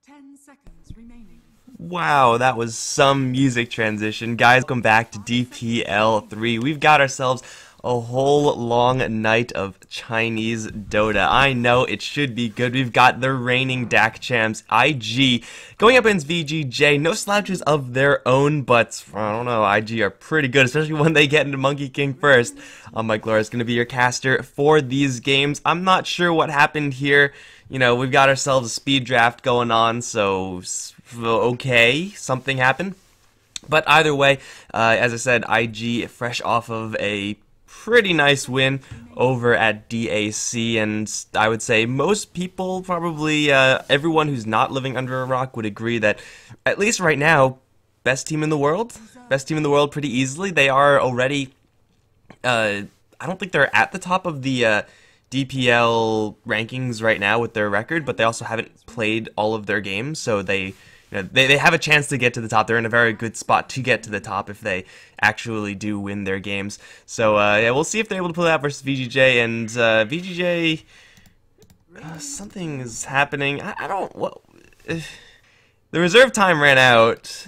10 seconds remaining. Wow, that was some music transition. Guys, welcome back to DPL 3. We've got ourselves a whole long night of Chinese Dota. I know it should be good. We've got the reigning DAC champs, IG, going up against VGJ. No slouches of their own, but I don't know, IG are pretty good, especially when they get into Monkey King first. Mike Laura is going to be your caster for these games. I'm not sure what happened here. You know, we've got ourselves a speed draft going on, so okay, something happened. But either way, as I said, IG fresh off of a pretty nice win over at DAC, and I would say most people, probably everyone who's not living under a rock, would agree that, at least right now, best team in the world pretty easily. They are already, I don't think they're at the top of the DPL rankings right now with their record, but they also haven't played all of their games, so they have a chance to get to the top. They're in a very good spot to get to the top if they actually do win their games. So yeah, we'll see if they're able to pull it out versus VGJ, and VGJ, something is happening. I don't, what, the reserve time ran out.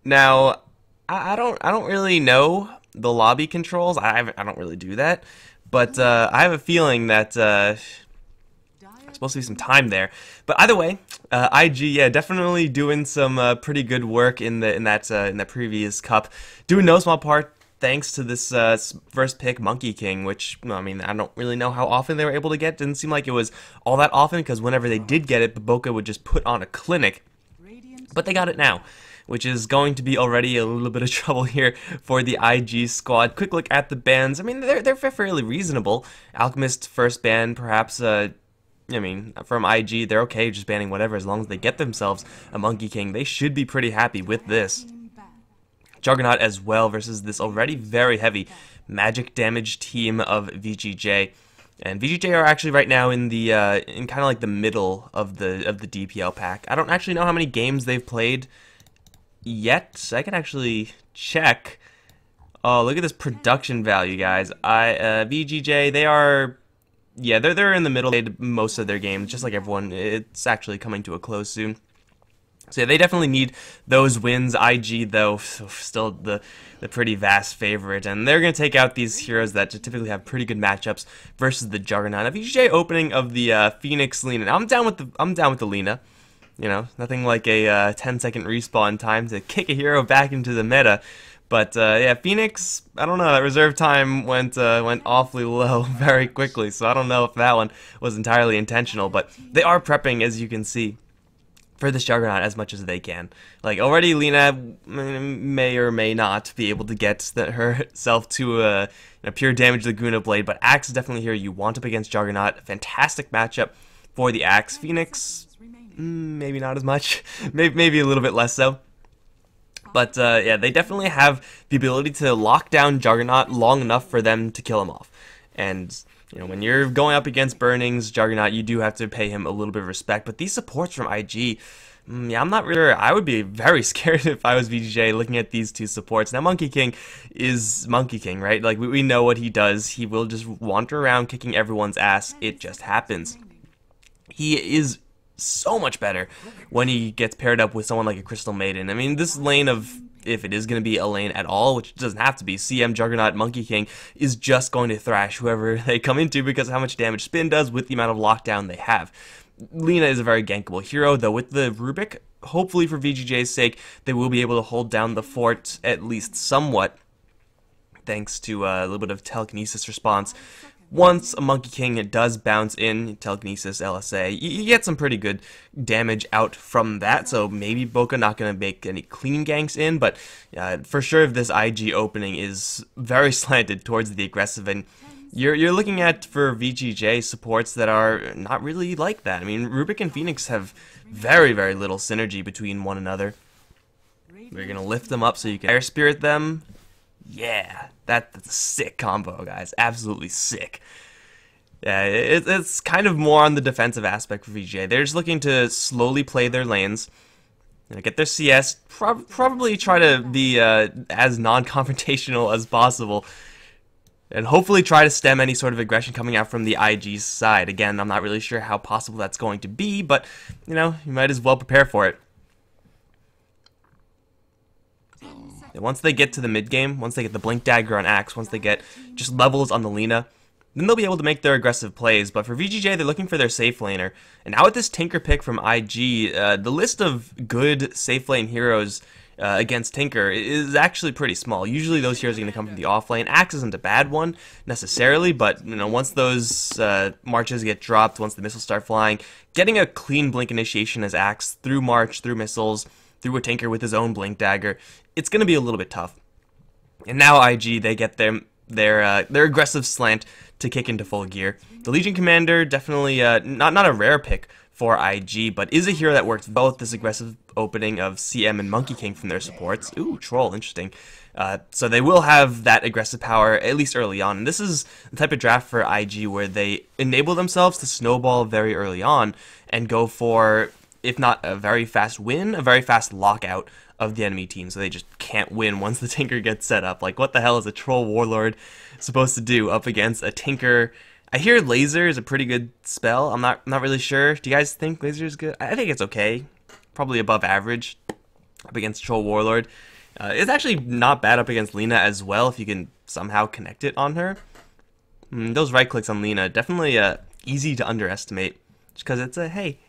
Now, I don't really know the lobby controls. I don't really do that. But I have a feeling that there's supposed to be some time there. But either way, IG, yeah, definitely doing some pretty good work in that previous cup. Doing no small part thanks to this first pick, Monkey King, which, I mean, I don't really know how often they were able to get. Didn't seem like it was all that often, because whenever they did get it, Baboka would just put on a clinic. But they got it now, which is going to be already a little bit of trouble here for the IG squad. Quick look at the bans. I mean, they're fairly reasonable. Alchemist first ban, perhaps, I mean, from IG, they're okay just banning whatever as long as they get themselves a Monkey King. They should be pretty happy with this. Juggernaut as well versus this already very heavy magic damage team of VGJ. And VGJ are actually right now in the in kind of like the middle of the DPL pack. I don't actually know how many games they've played yet. I can actually check. Oh, look at this production value, guys. VGJ, they are, yeah, they're in the middle of most of their games, just like everyone. It's actually coming to a close soon. So yeah, they definitely need those wins. IG, though, still the pretty vast favorite, and they're going to take out these heroes that typically have pretty good matchups versus the Juggernaut. Now, VGJ opening of the Phoenix Lina. Now, I'm down with the Lina. You know, nothing like a 10-second respawn time to kick a hero back into the meta. But yeah, Phoenix, I don't know, that reserve time went awfully low very quickly, so I don't know if that one was entirely intentional, but they are prepping, as you can see, for this Juggernaut as much as they can. Like, already Lina may or may not be able to get herself to a pure damage Laguna Blade, but Axe is definitely here. You want up against Juggernaut. Fantastic matchup for the Axe. Phoenix, maybe not as much. Maybe a little bit less so. But yeah, they definitely have the ability to lock down Juggernaut long enough for them to kill him off. And you know, when you're going up against Burning's Juggernaut, you do have to pay him a little bit of respect. But these supports from IG, yeah, I'm not really sure. I would be very scared if I was VGJ looking at these two supports. Now, Monkey King is Monkey King, right? Like, we know what he does. He will just wander around kicking everyone's ass. It just happens. He is so much better when he gets paired up with someone like a Crystal Maiden. I mean, this lane of, if it is going to be a lane at all, which it doesn't have to be, CM, Juggernaut, Monkey King is just going to thrash whoever they come into because of how much damage Spin does with the amount of lockdown they have. Lina is a very gankable hero, though with the Rubik, hopefully for VGJ's sake, they will be able to hold down the fort at least somewhat, thanks to a little bit of telekinesis response. Once a Monkey King does bounce in, telekinesis, LSA, you get some pretty good damage out from that, so maybe Boca not going to make any clean ganks in, but for sure this IG opening is very slanted towards the aggressive, and you're looking at, for VGJ, supports that are not really like that. I mean, Rubik and Phoenix have very, very little synergy between one another. We're going to lift them up so you can air spirit them. Yeah, that's a sick combo, guys. Absolutely sick. Yeah, it's kind of more on the defensive aspect for VGJ. They're just looking to slowly play their lanes, get their CS, probably try to be as non-confrontational as possible. and hopefully try to stem any sort of aggression coming out from the IG side. Again, I'm not really sure how possible that's going to be, but, you know, you might as well prepare for it. And once they get to the mid game, once they get the Blink Dagger on Axe, once they get just levels on the Lina, then they'll be able to make their aggressive plays. But for VGJ, they're looking for their safe laner. And now with this Tinker pick from IG, the list of good safe lane heroes against Tinker is actually pretty small. Usually those heroes are going to come from the off lane. Axe isn't a bad one necessarily, but you know, once those marches get dropped, once the missiles start flying, getting a clean blink initiation as Axe through March, through missiles, through a Tinker with his own Blink Dagger, it's going to be a little bit tough. And now IG, they get their aggressive slant to kick into full gear. The Legion Commander, definitely not a rare pick for IG, but is a hero that works both this aggressive opening of CM and Monkey King from their supports. Ooh, Troll, interesting. So they will have that aggressive power, at least early on. And this is the type of draft for IG where they enable themselves to snowball very early on and go for, if not a very fast win, a very fast lockout of the enemy team, so they just can't win once the Tinker gets set up. Like, what the hell is a Troll Warlord supposed to do up against a Tinker? I hear Laser is a pretty good spell. I'm not really sure. Do you guys think Laser is good? I think it's okay. Probably above average up against Troll Warlord. It's actually not bad up against Lina as well if you can somehow connect it on her. Those right clicks on Lina, definitely easy to underestimate. Just because it's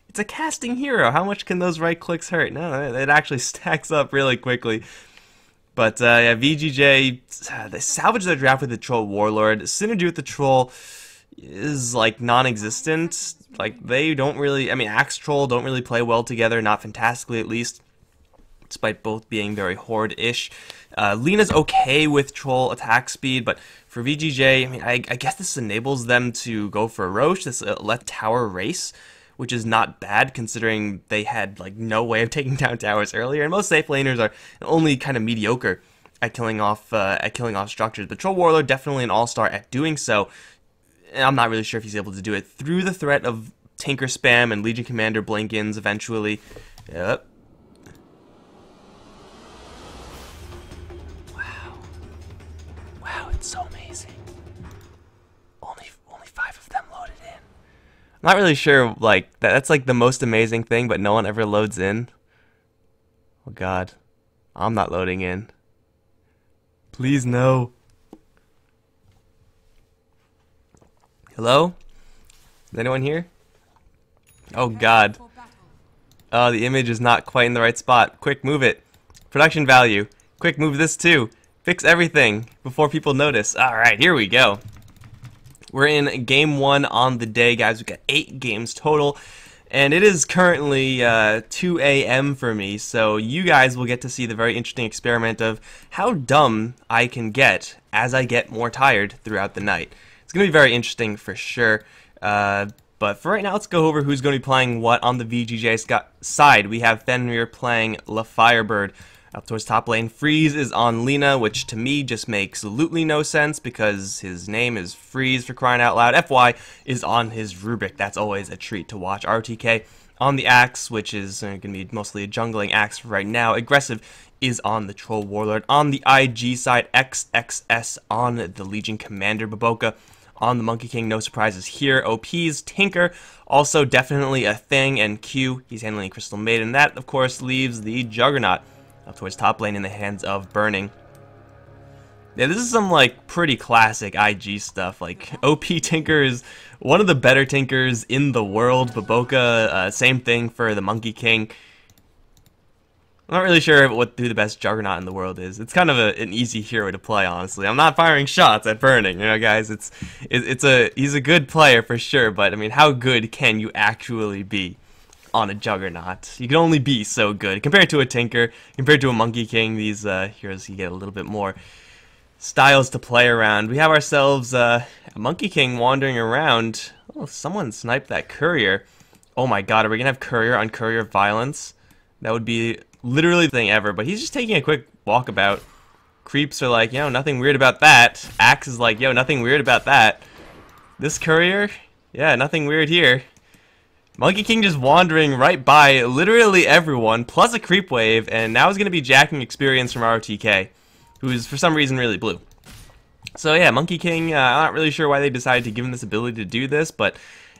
it's a casting hero. How much can those right clicks hurt? No, it actually stacks up really quickly. But yeah, VGJ, they salvage their draft with the Troll Warlord. Synergy with the Troll is like non-existent. Like, they don't really, I mean, Axe Troll don't really play well together, not fantastically at least, despite both being very Horde-ish. Lina's okay with Troll attack speed, but for VGJ, I mean, I guess this enables them to go for Roche, this left tower race, which is not bad considering they had like no way of taking down towers earlier, and most safe laners are only kind of mediocre at killing off structures. But Troll Warlord definitely an all-star at doing so. And I'm not really sure if he's able to do it through the threat of Tinker spam and Legion Commander blink-ins eventually. Yep. Wow, it's so amazing. Only 5 of them loaded in. I'm not really sure, like, that's like the most amazing thing, but no one ever loads in. Oh god. I'm not loading in. Please, no. Hello? Is anyone here? Oh god. Oh, the image is not quite in the right spot. Quick, move it. Production value. Quick, move this too. Fix everything before people notice. Alright, here we go. We're in game 1 on the day, guys. We've got 8 games total. And it is currently 2 a.m. for me, so you guys will get to see the very interesting experiment of how dumb I can get as I get more tired throughout the night. It's going to be very interesting for sure, but for right now, let's go over who's going to be playing what on the VGJ side. We have Fenrir playing La Firebird up towards top lane. Freeze is on Lina, which to me just makes absolutely no sense because his name is Freeze, for crying out loud. FY is on his Rubik. That's always a treat to watch. RTK on the Axe, which is going to be mostly a jungling Axe right now. Aggressive is on the Troll Warlord. On the IG side, XXS on the Legion Commander. Baboka on the Monkey King, no surprises here. OP's Tinker, also definitely a thing, and Q, he's handling Crystal Maiden. That, of course, leaves the Juggernaut up towards top lane in the hands of Burning. Yeah, this is some, like, pretty classic IG stuff. Like, OP Tinker is one of the better Tinkers in the world. Baboka, same thing for the Monkey King. I'm not really sure who the best Juggernaut in the world is. It's kind of an easy hero to play, honestly. I'm not firing shots at Burning, you know, guys. He's a good player for sure, but I mean, how good can you actually be on a Juggernaut? You can only be so good compared to a Tinker, compared to a Monkey King. These heroes, you get a little bit more styles to play around. We have ourselves a Monkey King wandering around. Oh, someone sniped that courier. Oh my god, are we gonna have courier on courier violence? That would be literally the thing ever, but he's just taking a quick walkabout. Creeps are like, yo, nothing weird about that. Axe is like, yo, nothing weird about that. This courier? Yeah, nothing weird here. Monkey King just wandering right by literally everyone, plus a creep wave, and now he's going to be jacking experience from ROTK, who's for some reason really blue. So yeah, Monkey King, I'm not really sure why they decided to give him this ability to do this, but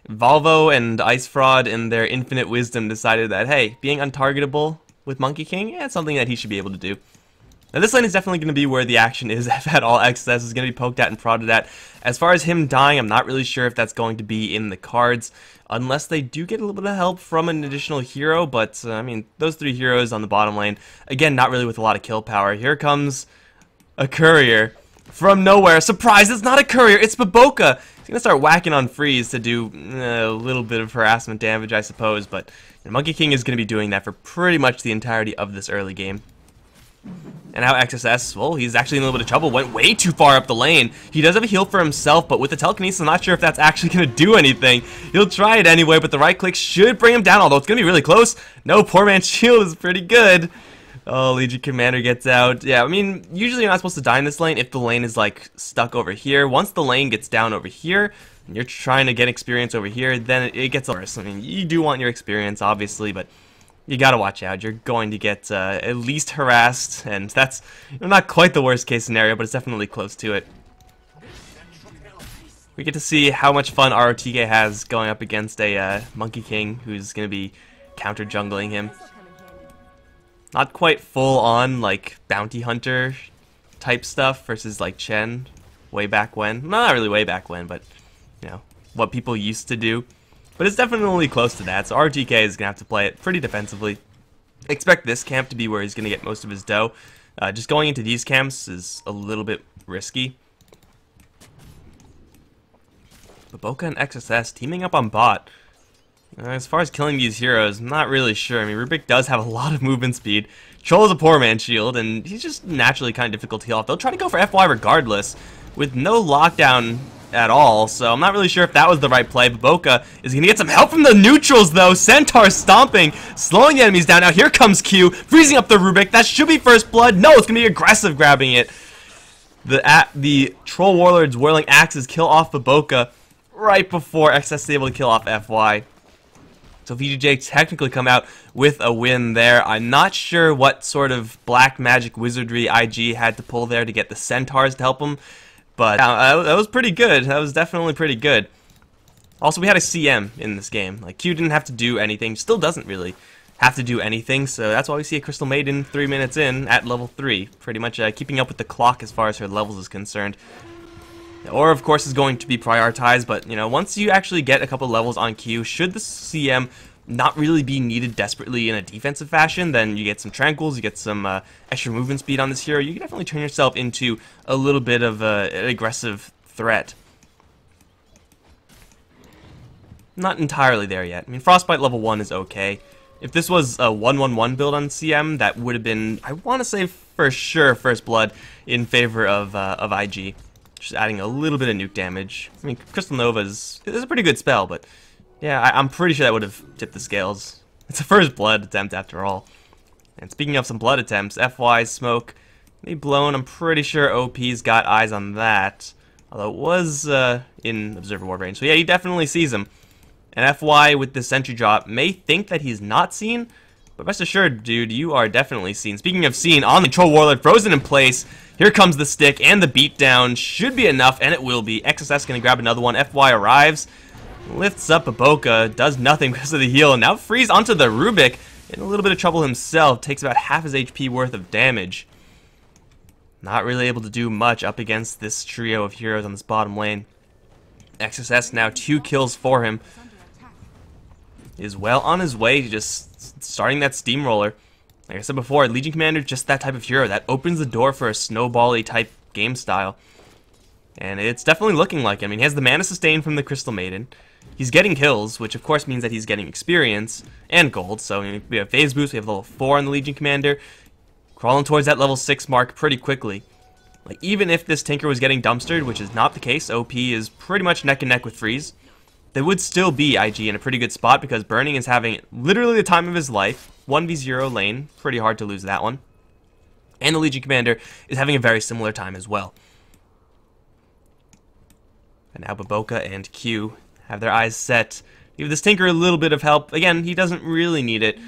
Volvo and Ice Fraud in their infinite wisdom decided that, hey, being untargetable with Monkey King, yeah, it's something that he should be able to do. Now this lane is definitely going to be where the action is at all. XS is going to be poked at and prodded at. As far as him dying, I'm not really sure if that's going to be in the cards, unless they do get a little bit of help from an additional hero, but I mean, those 3 heroes on the bottom lane, again, not really with a lot of kill power. Here comes a courier from nowhere. Surprise, it's not a courier, it's Baboka. He's going to start whacking on Freeze to do a little bit of harassment damage, I suppose, but Monkey King is going to be doing that for pretty much the entirety of this early game. And now XSS, well, he's actually in a little bit of trouble, went way too far up the lane. He does have a heal for himself, but with the telekinesis, I'm not sure if that's actually going to do anything. He'll try it anyway, but the right click should bring him down, although it's going to be really close. No, poor man's shield is pretty good. Oh, Legion Commander gets out. Yeah, I mean, usually you're not supposed to die in this lane if the lane is, like, stuck over here. Once the lane gets down over here, and you're trying to get experience over here, then it gets worse. I mean, you do want your experience, obviously, but you gotta watch out. You're going to get at least harassed, and that's not quite the worst case scenario, but it's definitely close to it. We get to see how much fun ROTK has going up against a Monkey King who's going to be counter jungling him. Not quite full on like bounty hunter type stuff versus like Chen way back when. Not really way back when, but you know, what people used to do. But it's definitely close to that, so RTK is going to have to play it pretty defensively. Expect this camp to be where he's going to get most of his dough. Just going into these camps is a little bit risky. But Boca and XSS teaming up on bot. As far as killing these heroes, I'm not really sure. I mean, Rubik does have a lot of movement speed. Troll is a poor man's shield, and he's just naturally kind of difficult to heal off. They'll try to go for FY regardless, with no lockdown at all, so I'm not really sure if that was the right play. But Boca is going to get some help from the neutrals, though. Centaur stomping, slowing the enemies down. Now here comes Q, freezing up the Rubik. That should be first blood. No, it's going to be aggressive grabbing it. The Troll Warlord's Whirling Axes kill off Baboka right before XS is able to kill off FY. So VGJ technically come out with a win there. I'm not sure what sort of black magic wizardry IG had to pull there to get the Centaurs to help him, but that was pretty good. That was definitely pretty good. Also, we had a CM in this game. Like, Q didn't have to do anything, still doesn't really have to do anything, so that's why we see a Crystal Maiden 3 minutes in at level 3, pretty much keeping up with the clock as far as her levels is concerned. Or, of course, is going to be prioritized, but, you know, once you actually get a couple levels on Q, should the CM not really be needed desperately in a defensive fashion, then you get some tranquils, you get some extra movement speed on this hero, you can definitely turn yourself into a little bit of an aggressive threat. Not entirely there yet. I mean, Frostbite level 1 is okay. If this was a 1-1-1 build on CM, that would have been, I want to say for sure, first blood in favor of IG. Just adding a little bit of nuke damage. I mean, Crystal Nova is a pretty good spell, but yeah, I'm pretty sure that would have tipped the scales. It's a first blood attempt after all. And speaking of some blood attempts, FY's smoke may blown. I'm pretty sure OP's got eyes on that. Although it was in Observer Ward range. So yeah, he definitely sees him. And FY with the sentry drop may think that he's not seen, but rest assured, dude, you are definitely seen. Speaking of seen, on the Troll Warlord, frozen in place. Here comes the stick, and the beatdown should be enough, and it will be. XSS going to grab another one. FY arrives, lifts up Baboka, does nothing because of the heal, and now Freeze onto the Rubik. In a little bit of trouble himself, takes about half his HP worth of damage. Not really able to do much up against this trio of heroes on this bottom lane. XSS now 2 kills for him. Is well on his way to just starting that steamroller. Like I said before, Legion Commander, just that type of hero that opens the door for a snowball-y type game style. And it's definitely looking like it. I mean, he has the mana sustain from the Crystal Maiden. He's getting kills, which of course means that he's getting experience and gold. So we have phase boost, we have level 4 on the Legion Commander. Crawling towards that level 6 mark pretty quickly. Like, even if this Tinker was getting dumpstered, which is not the case, OP is pretty much neck and neck with Freeze. They would still be IG in a pretty good spot because Burning is having literally the time of his life. 1v0 lane, pretty hard to lose that one. And the Legion Commander is having a very similar time as well. And now Baboka and Q have their eyes set. Give this Tinker a little bit of help. Again, he doesn't really need it,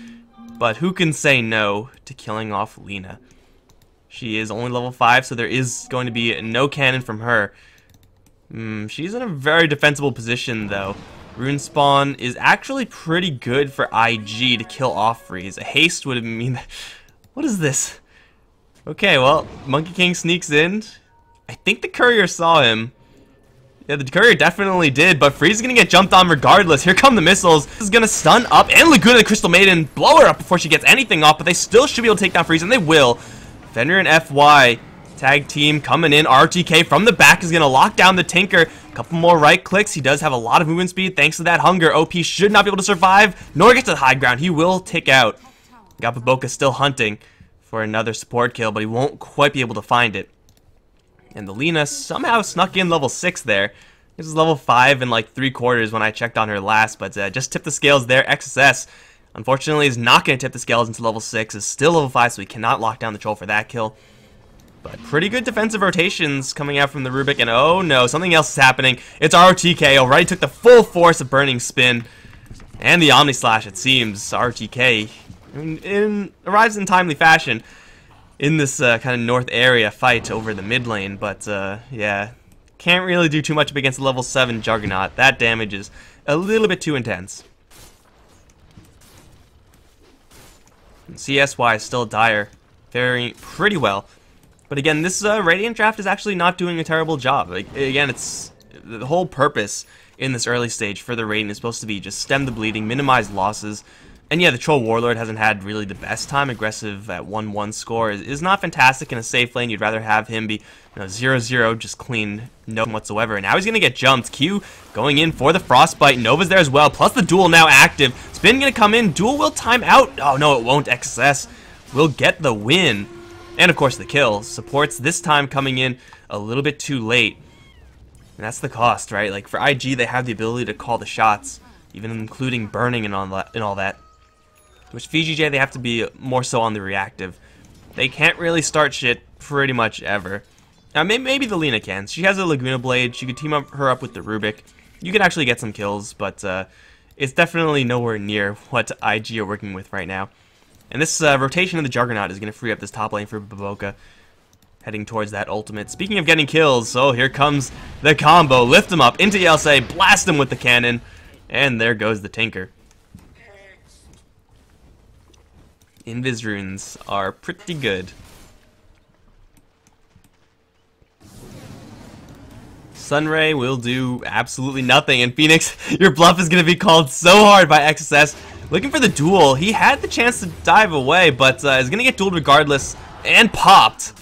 but who can say no to killing off Lina? She is only level 5, so there is going to be no cannon from her. She's in a very defensible position, though. Rune Spawn is actually pretty good for IG to kill off freeze. A haste would mean... What is this? Okay, well, Monkey King sneaks in. I think the courier saw him. Yeah, the courier definitely did, but Freeze is gonna get jumped on regardless. Here come the missiles. This is gonna stun up, and Laguna the Crystal Maiden blow her up before she gets anything off, but they still should be able to take down Freeze, and they will. Fenrir and FY tag team coming in. RTK from the back is gonna lock down the Tinker. A couple more right clicks. He does have a lot of movement speed thanks to that hunger. OP should not be able to survive, nor get to the high ground. He will tick out. Got Baboka still hunting for another support kill, but he won't quite be able to find it. And the Lina somehow snuck in level 6 there. This is level 5 and like 3/4 when I checked on her last, but just tipped the scales there. XSS, unfortunately, is not going to tip the scales into level 6. Is still level 5, so he cannot lock down the troll for that kill. But pretty good defensive rotations coming out from the Rubik, and oh no, something else is happening. It's RTK, already took the full force of Burning Spin. And the Omni Slash, it seems. RTK arrives in timely fashion in this kind of north area fight over the mid lane, but yeah, can't really do too much against the level 7 Juggernaut. That damage is a little bit too intense. And CSY is still dire, faring pretty well, but again, this Radiant draft is actually not doing a terrible job. Like, again, it's the whole purpose in this early stage for the Radiant is supposed to be just stem the bleeding, minimize losses. And yeah, the Troll Warlord hasn't had really the best time. Aggressive at 1-1 score is not fantastic in a safe lane. You'd rather have him be 0-0, just clean, no whatsoever. And now he's going to get jumped. Q going in for the Frostbite. Nova's there as well, plus the Duel now active. Spin going to come in. Duel will time out. Oh no, it won't. XS will get the win. And of course the kill. Supports this time coming in a little bit too late. And that's the cost, right? Like for IG, they have the ability to call the shots, even including burning and all that. Which VGJ, they have to be more so on the reactive. They can't really start shit pretty much ever. Now, maybe the Lina can. She has a Laguna Blade. She could team her up with the Rubik. You can actually get some kills, but it's definitely nowhere near what IG are working with right now. And this rotation of the Juggernaut is going to free up this top lane for Baboka, heading towards that ultimate. Speaking of getting kills, so here comes the combo. Lift him up into Yelsei, blast him with the cannon, and there goes the Tinker. Invis runes are pretty good. Sunray will do absolutely nothing, and Phoenix, your bluff is going to be called so hard by XSS. Looking for the duel. He had the chance to dive away, but is going to get dueled regardless, and popped.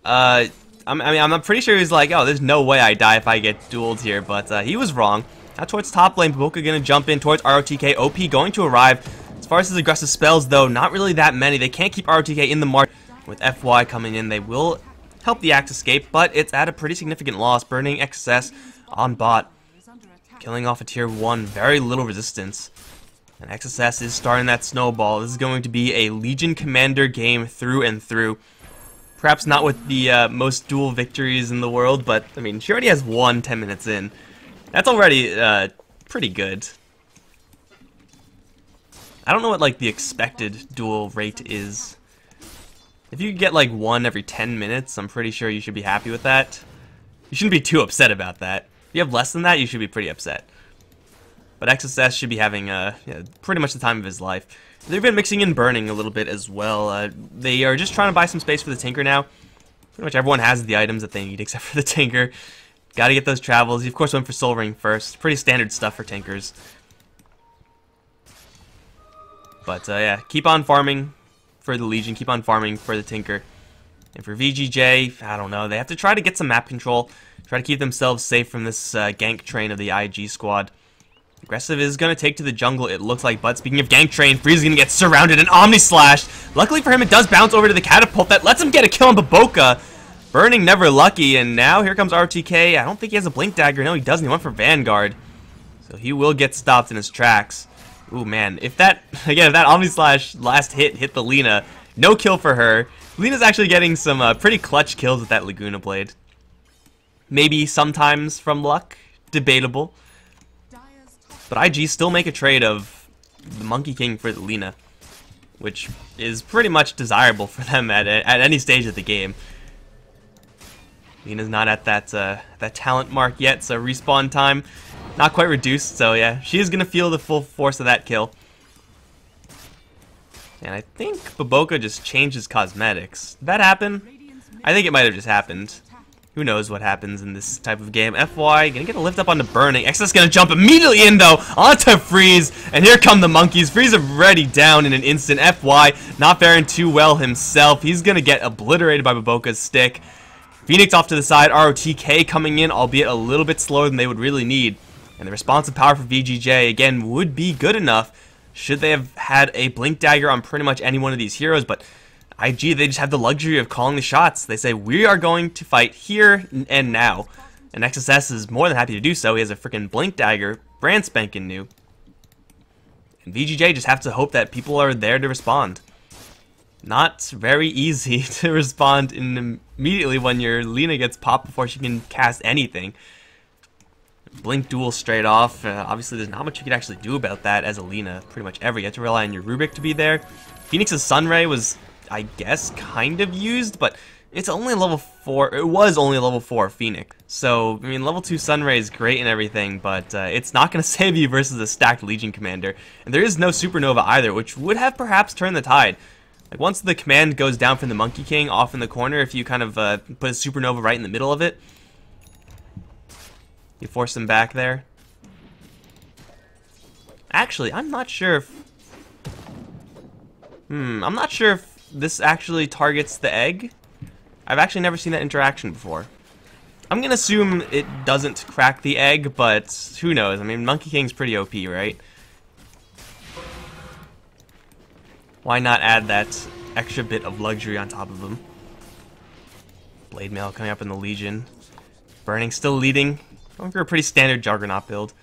I'm pretty sure he's like, oh, there's no way I die if I get dueled here, but he was wrong. Now towards top lane, Baboka going to jump in towards ROTK. OP going to arrive. As far as his aggressive spells, though, not really that many. They can't keep RTK in the mark. With FY coming in, they will help the Axe escape, but it's at a pretty significant loss. Burning XS on bot, killing off a tier 1, very little resistance. And XSS is starting that snowball. This is going to be a Legion Commander game through and through. Perhaps not with the most duel victories in the world, but, I mean, she already has won 10 minutes in. That's already pretty good. I don't know what, like, the expected duel rate is. If you get, like, 1 every 10 minutes, I'm pretty sure you should be happy with that. You shouldn't be too upset about that. If you have less than that, you should be pretty upset. But XSS should be having, yeah, pretty much the time of his life. They've been mixing in burning a little bit as well. They are just trying to buy some space for the Tinker now. Pretty much everyone has the items that they need except for the Tinker. Gotta get those travels. He, of course, went for Soul Ring first. Pretty standard stuff for Tinkers. But, yeah, keep on farming for the Legion, keep on farming for the Tinker. And for VGJ, I don't know, they have to try to get some map control, try to keep themselves safe from this gank train of the IG squad. Aggressive is going to take to the jungle, it looks like, but speaking of gank train, Freeze is going to get surrounded and Omni Slash. Luckily for him, it does bounce over to the catapult that lets him get a kill on Baboka. Burning never lucky, and now here comes RTK. I don't think he has a Blink Dagger. No, he doesn't. He went for Vanguard. So he will get stopped in his tracks. Ooh, man, if that, again, if that Omni Slash last hit the Lina, no kill for her. Lina's actually getting some pretty clutch kills with that Laguna Blade. Maybe sometimes from luck, debatable. But IG still make a trade of the Monkey King for the Lina. which is pretty much desirable for them at any stage of the game. Lina's not at that talent mark yet, so respawn time not quite reduced, so yeah, she is going to feel the full force of that kill. And I think Baboka just changed his cosmetics. Did that happen? I think it might have just happened. Who knows what happens in this type of game. FY, gonna get a lift up onto Burning. Excess gonna jump immediately in though, onto Freeze, and here come the monkeys. Freeze already down in an instant. FY, not faring too well himself. He's gonna get obliterated by Baboka's stick. Phoenix off to the side, ROTK coming in, albeit a little bit slower than they would really need. And the responsive power for VGJ, again, would be good enough should they have had a Blink Dagger on pretty much any one of these heroes, but IG, they just have the luxury of calling the shots. They say, we are going to fight here and now. And XSS is more than happy to do so. He has a freaking Blink Dagger, brand spanking new. And VGJ just have to hope that people are there to respond. Not very easy to respond immediately when your Lina gets popped before she can cast anything. Blink duel straight off. Obviously, there's not much you can actually do about that as a Lina. Pretty much ever. You have to rely on your Rubik to be there. Phoenix's Sunray was, I guess, kind of used, but it's only level 4. It was only level 4 Phoenix. So, I mean, level 2 Sunray is great and everything, but it's not going to save you versus a stacked Legion commander. And there is no Supernova either, which would have perhaps turned the tide. Like, once the command goes down from the Monkey King off in the corner, if you kind of put a Supernova right in the middle of it, you force him back there. Actually, I'm not sure if... I'm not sure if this actually targets the egg. I've actually never seen that interaction before. I'm gonna assume it doesn't crack the egg, but who knows? I mean, Monkey King's pretty OP, right? Why not add that extra bit of luxury on top of him? Blade Mail coming up in the Legion. Burning still leading. Going for a pretty standard Juggernaut build.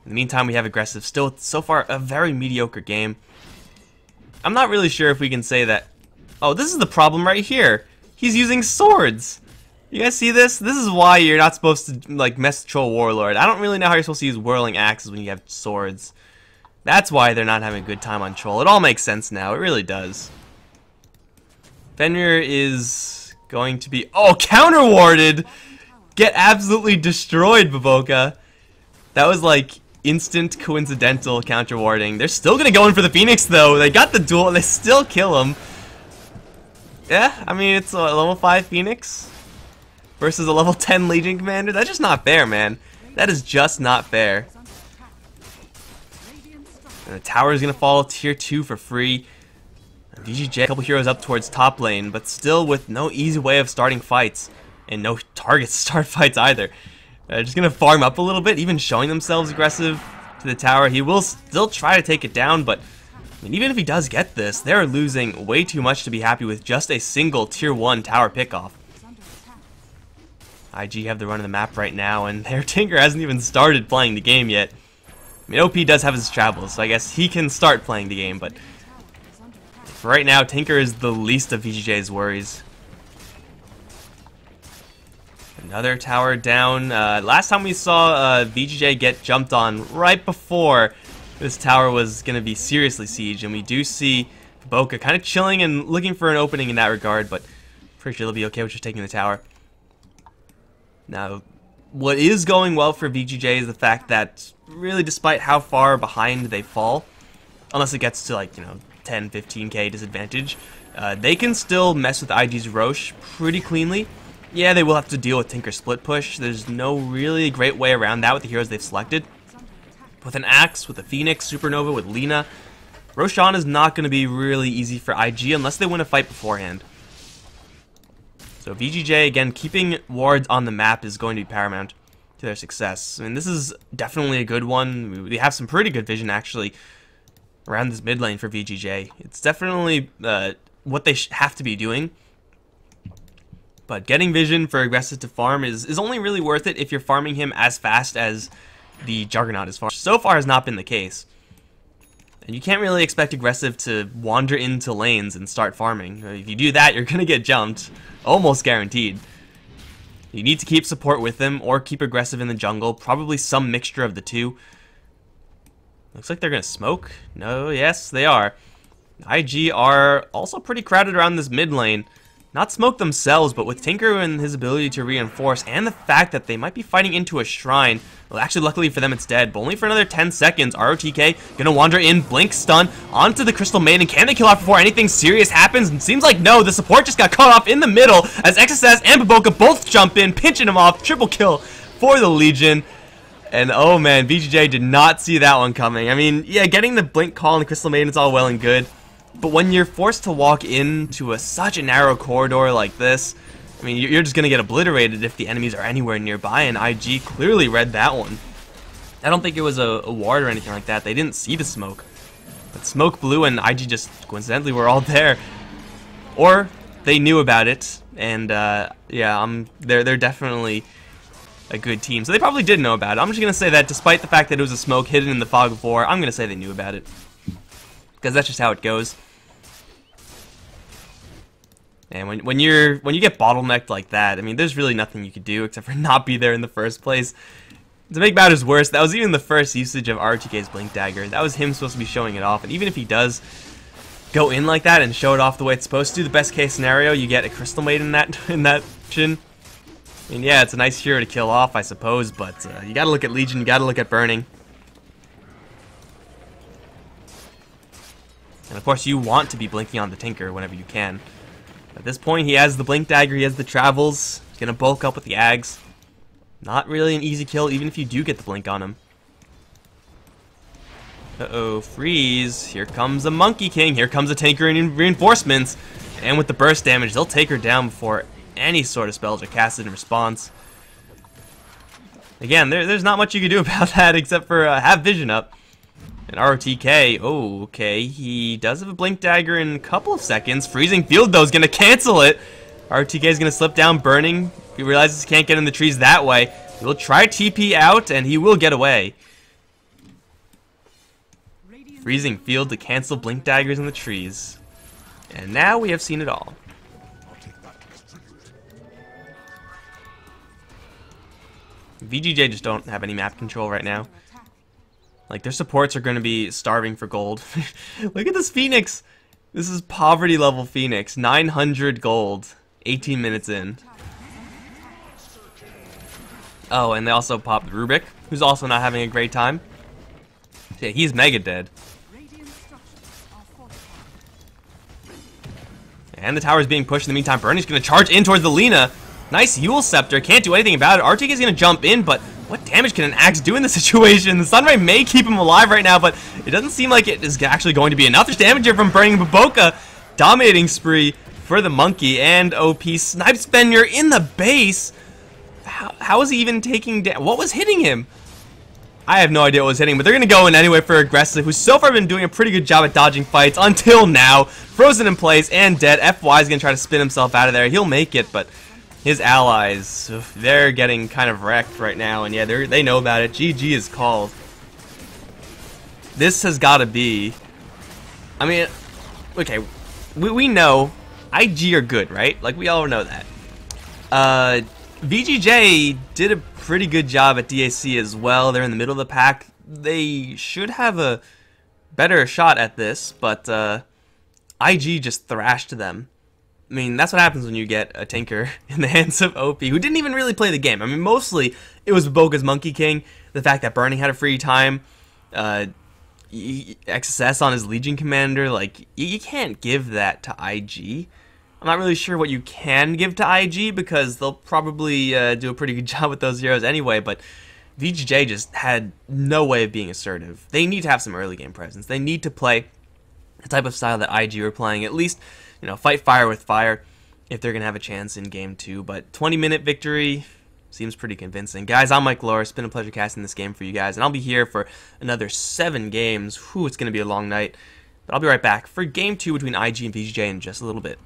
In the meantime, we have Aggressive. Still, so far, a very mediocre game. I'm not really sure if we can say that... Oh, this is the problem right here. He's using swords. You guys see this? This is why you're not supposed to, like, mess with Troll Warlord. I don't really know how you're supposed to use Whirling Axes when you have swords. That's why they're not having a good time on Troll. It all makes sense now. It really does. Fenrir is going to be... Oh, counter-warded! Get absolutely destroyed, Baboka. That was, like, instant coincidental counter-warding. They're still going to go in for the Phoenix, though. They got the duel, and they still kill him. Yeah, I mean, it's a level 5 Phoenix versus a level 10 Legion Commander. That's just not fair, man. That is just not fair. And the tower is going to fall tier 2 for free. And VGJ, a couple heroes up towards top lane, but still with no easy way of starting fights. And no targets to start fights either. Just going to farm up a little bit, even showing themselves aggressive to the tower. He will still try to take it down, but I mean, even if he does get this, they're losing way too much to be happy with just a single tier 1 tower pickoff. IG have the run of the map right now, and their Tinker hasn't even started playing the game yet. I mean, OP does have his travels, so I guess he can start playing the game, but for right now, Tinker is the least of VGJ's worries. Another tower down. Last time we saw VGJ get jumped on right before this tower was going to be seriously sieged, and we do see Baboka kind of chilling and looking for an opening in that regard, but pretty sure they'll be okay with just taking the tower. Now, what is going well for VGJ is the fact that really despite how far behind they fall, unless it gets to like, you know, 10, 15k disadvantage, they can still mess with IG's Roche pretty cleanly. Yeah, they will have to deal with Tinker split push. There's no really great way around that with the heroes they've selected. With an Axe, with a Phoenix, Supernova, with Lina, Roshan is not going to be really easy for IG unless they win a fight beforehand. So VGJ, again, keeping wards on the map is going to be paramount to their success. I mean, this is definitely a good one. We have some pretty good vision, actually, around this mid lane for VGJ. It's definitely what they have to be doing. But getting vision for Aggressive to farm is only really worth it if you're farming him as fast as the Juggernaut is farmed. So far has not been the case. And you can't really expect Aggressive to wander into lanes and start farming. If you do that, you're going to get jumped. Almost guaranteed. You need to keep support with him or keep Aggressive in the jungle. Probably some mixture of the two. Looks like they're going to smoke. No, yes, they are. IG are also pretty crowded around this mid lane. Not Smoke themselves, but with Tinker and his ability to reinforce, and the fact that they might be fighting into a shrine. Well, actually, luckily for them, it's dead, but only for another 10 seconds. ROTK gonna wander in, blink stun, onto the Crystal Maiden. Can they kill off before anything serious happens? And seems like no, the support just got cut off in the middle, as XSS and Baboka both jump in, pinching him off. Triple kill for the Legion. And oh man, VGJ did not see that one coming. I mean, yeah, getting the blink call on the Crystal Maiden is all well and good, but when you're forced to walk into such a narrow corridor like this, I mean, you're just going to get obliterated if the enemies are anywhere nearby, and IG clearly read that one. I don't think it was a ward or anything like that. They didn't see the smoke. But smoke blew, and IG just coincidentally were all there. Or they knew about it, and yeah, they're definitely a good team. So they probably did know about it. I'm just going to say that despite the fact that it was a smoke hidden in the fog of war, I'm going to say they knew about it. Because that's just how it goes. And when you get bottlenecked like that, I mean, there's really nothing you could do except for not be there in the first place. To make matters worse, that was even the first usage of RTK's Blink Dagger. That was him supposed to be showing it off, and even if he does go in like that and show it off the way it's supposed to, the best case scenario, you get a Crystal Maiden in that chin. I mean, yeah, it's a nice hero to kill off, I suppose, but you gotta look at Legion, you gotta look at Burning. And of course, you want to be blinking on the Tinker whenever you can. At this point, he has the Blink Dagger, he has the Travels. He's gonna bulk up with the Ags. Not really an easy kill, even if you do get the blink on him. Uh-oh, freeze. Here comes a Monkey King. Here comes a Tinker in reinforcements. And with the burst damage, they'll take her down before any sort of spells are casted in response. Again, there's not much you can do about that except for have vision up. And ROTK, oh, okay, he does have a Blink Dagger in a couple of seconds. Freezing Field, though, is going to cancel it. ROTK is going to slip down, Burning. He realizes he can't get in the trees that way. He will try TP out, and he will get away. Freezing Field to cancel Blink Daggers in the trees. And now we have seen it all. VGJ just don't have any map control right now. Like, their supports are going to be starving for gold. Look at this Phoenix. This is poverty level Phoenix. 900 gold. 18 minutes in. Oh, and they also popped Rubik, who's also not having a great time. Yeah, he's mega dead. And the tower's being pushed in the meantime. Burning's going to charge in towards the Lina. Nice Yule Scepter. Can't do anything about it. RTK is going to jump in, but what damage can an Axe do in this situation? The Sunray may keep him alive right now, but it doesn't seem like it is actually going to be enough. There's damage here from Burning Baboka. Dominating spree for the Monkey, and OP snipes Fenrir in the base. How is he even taking down? What was hitting him? I have no idea what was hitting him, but they're going to go in anyway for Aggressive, who's so far been doing a pretty good job at dodging fights until now. Frozen in place and dead. FY is going to try to spin himself out of there. He'll make it, but his allies, they're getting kind of wrecked right now, and yeah, they know about it. GG is called. This has got to be... I mean, okay, we know IG are good, right? Like, we all know that. VGJ did a pretty good job at DAC as well. They're in the middle of the pack. They should have a better shot at this, but IG just thrashed them. I mean, that's what happens when you get a Tinker in the hands of OP, who didn't even really play the game. I mean, mostly it was Baboka's Monkey King, the fact that Burning had a free time, XSS on his Legion Commander. Like, you can't give that to IG. I'm not really sure what you can give to IG, because they'll probably do a pretty good job with those heroes anyway, but VGJ just had no way of being assertive. They need to have some early game presence. They need to play the type of style that IG were playing, at least, you know, fight fire with fire if they're going to have a chance in game 2. But 20-minute victory seems pretty convincing. Guys, I'm Mike Lohr. It's been a pleasure casting this game for you guys, and I'll be here for another 7 games. Whew, it's going to be a long night. But I'll be right back for game 2 between IG and VGJ in just a little bit.